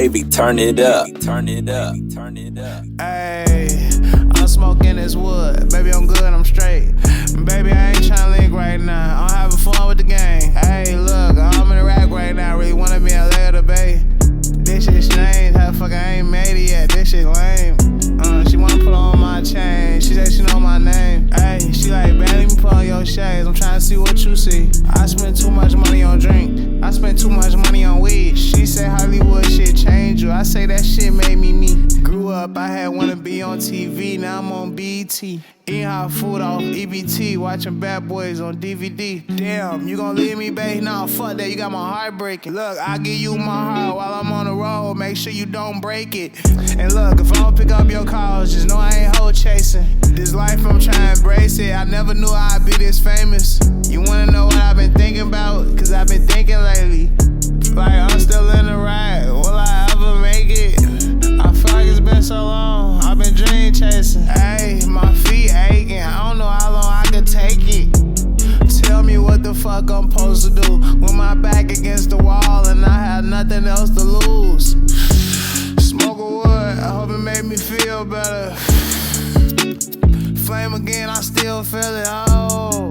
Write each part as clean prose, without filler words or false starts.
Wavy, turn it up. Ayy, I'm smoking this wood. Baby, I'm good, I'm straight. Baby, I ain't tryna link right now. I'm having fun with the game. Hey, look, I'm in the rack right now. Really wanna be in LA or the Bay. This shit strange. How the fuck I ain't made it yet? This shit lame. She wanna put on my chain. She said she know my name. Ayy, she like, babe, let me put on your shades. I'm tryna see what you see. I spend too much money on drink. I spend too much money on weed. She say Hollywood shit change you. I say that shit made me me. Grew up, I had wanna be on TV. Now I'm on BET. Eating hot food off EBT. Watching Bad Boys on DVD. Damn, you gon' leave me, babe? Nah, fuck that, you got my heart breaking. Look, I give you my heart while I'm on the road. Make sure you don't break it. And look, if I don't pick up your calls, just know I ain't hoe chasing. This life, I'm trying to embrace it. I never knew I'd be this famous. You wanna know what I've been thinking about? Cause I've been thinking lately. Like, I'm still in the ride. Will I ever make it? I feel like it's been so long. I've been dream chasing. Ayy, my feet aching. I don't know how long I could take it. Tell me what the fuck I'm supposed to do with my back against the wall and I have nothing else to lose. Smoke a wood, I hope it made me feel better. Flame again, I still feel it. Oh,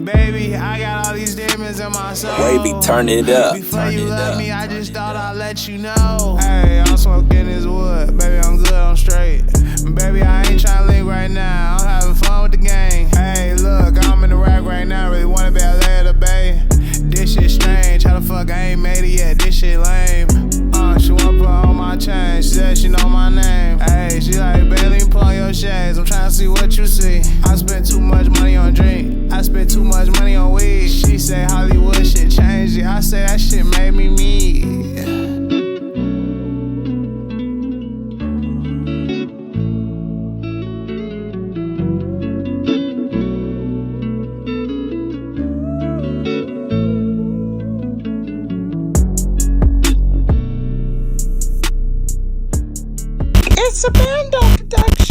baby, I got all these demons in my soul. Wavy, turn it up. Before you left me, I just thought I'd let you know. Hey, I'm smoking this wood. Baby, I'm good, I'm straight. Baby, I ain't tryna link right now. I'm having fun with the gang. Hey, look, I'm in the rack right now. Really wanna be LA or the Bay. This shit strange. How the fuck I ain't made it yet? This shit lame. She wanna put on my chain. She said she know my name. Hey, she like, babe, let me put on your shades. I'm tryna see what you see. I spent too much money on drink. I spent too much money on weed. She say Hollywood shit changed it. I say that shit made me me. It's a Band production.